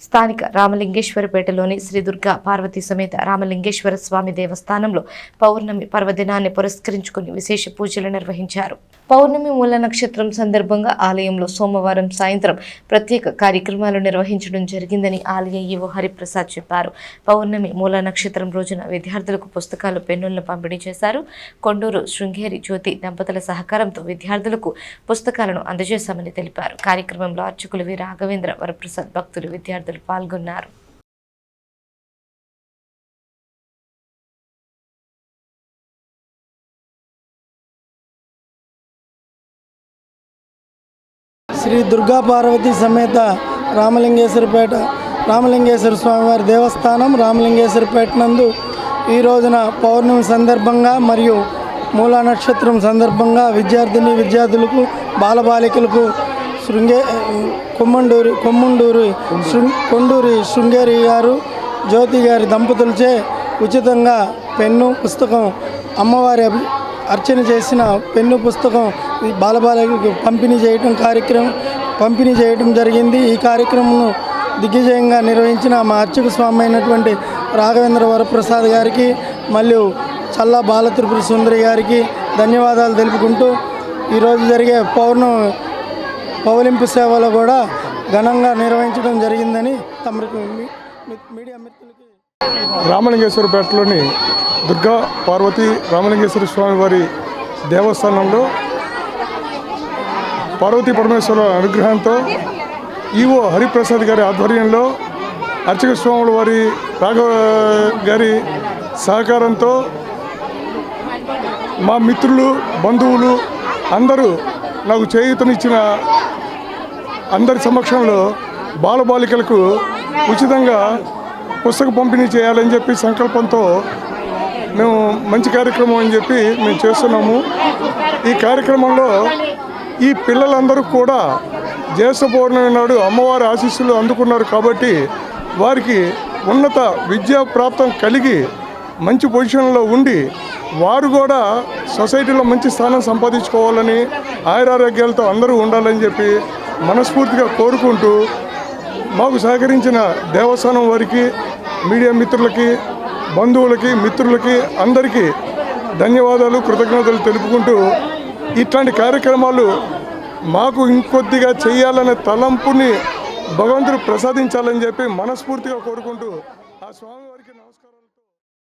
స్థానిక రామలింగేశ్వరపేటలోని శ్రీ దుర్గా పార్వతీ సమేత రామలింగేశ్వర స్వామి దేవస్థానంలో పౌర్ణమి పర్వదినాన్ని పురస్కరించుకుని విశేష పూజలు నిర్వహించారు. పౌర్ణమి మూల నక్షత్రం సందర్భంగా ఆలయంలో సోమవారం సాయంత్రం ప్రత్యేక కార్యక్రమాలు నిర్వహించడం జరిగిందని ఆలయ ఈవో హరిప్రసాద్ చెప్పారు. పౌర్ణమి మూల నక్షత్రం రోజున విద్యార్థులకు పుస్తకాలు, పెన్నులను పంపిణీ చేశారు. కొండూరు శృంగేరి జ్యోతి దంపతుల సహకారంతో విద్యార్థులకు పుస్తకాలను అందజేశామని తెలిపారు. కార్యక్రమంలో అర్చకులు వి రాఘవేంద్ర, వరప్రసాద్, భక్తులు, విద్యార్థులు పాల్గొన్నారు. శ్రీ దుర్గా పార్వతీ సమేత రామలింగేశ్వర స్వామివారి దేవస్థానం రామలింగేశ్వరపేట నందు ఈ రోజున పౌర్ణమి సందర్భంగా మరియు మూలా నక్షత్రం సందర్భంగా విద్యార్థులకు బాలబాలికలకు కొండూరి శృంగేరి గారు, జ్యోతి గారి దంపతులచే ఉచితంగా పెన్ను, పుస్తకం, అమ్మవారి అర్చన చేసిన పెన్ను, పుస్తకం బాలబాలికలకు పంపిణీ చేయడం జరిగింది. ఈ కార్యక్రమం దిగ్విజయంగా నిర్వహించిన మా అర్చక స్వామి అయినటువంటి రాఘవేంద్ర వరప్రసాద్ గారికి మరియు చల్లా బాలత్రిపుర సుందరి గారికి ధన్యవాదాలు తెలుపుకుంటూ ఈరోజు జరిగే పౌలింపు సేవలు కూడా ఘనంగా నిర్వహించడం జరిగిందని తమకు మీడియా మిత్రులకి. రామలింగేశ్వరపేటలోని దుర్గా పార్వతీ రామలింగేశ్వర స్వామి వారి దేవస్థానంలో పార్వతీ పరమేశ్వర అనుగ్రహంతో ఈవో హరిప్రసాద్ గారి ఆధ్వర్యంలో అర్చక స్వాముల వారి రాఘవ గారి సహకారంతో మా మిత్రులు, బంధువులు అందరూ నాకు చేయూతనిచ్చిన అందరి సమక్షంలో బాలబాలికలకు ఉచితంగా పుస్తక పంపిణీ చేయాలని చెప్పి సంకల్పంతో మేము మంచి కార్యక్రమం అని చెప్పి మేము చేస్తున్నాము. ఈ కార్యక్రమంలో ఈ పిల్లలందరూ కూడా జ్యేష్ఠ పౌర్ణమి నాడు అమ్మవారి ఆశీస్సులు అందుకున్నారు కాబట్టి వారికి ఉన్నత విద్యా ప్రాప్తం కలిగి మంచి పొజిషన్లో ఉండి వారు కూడా సొసైటీలో మంచి స్థానం సంపాదించుకోవాలని, ఆయురారోగ్యాలతో అందరూ ఉండాలని చెప్పి మనస్ఫూర్తిగా కోరుకుంటూ మాకు సహకరించిన దేవస్థానం వారికి, మీడియా మిత్రులకి, బంధువులకి, మిత్రులకి అందరికీ ధన్యవాదాలు, కృతజ్ఞతలు తెలుపుకుంటూ ఇట్లాంటి కార్యక్రమాలు మాకు ఇంకొద్దిగా చేయాలనే తలంపుని భగవంతుడు ప్రసాదించాలని చెప్పి మనస్ఫూర్తిగా కోరుకుంటూ ఆ స్వామివారికి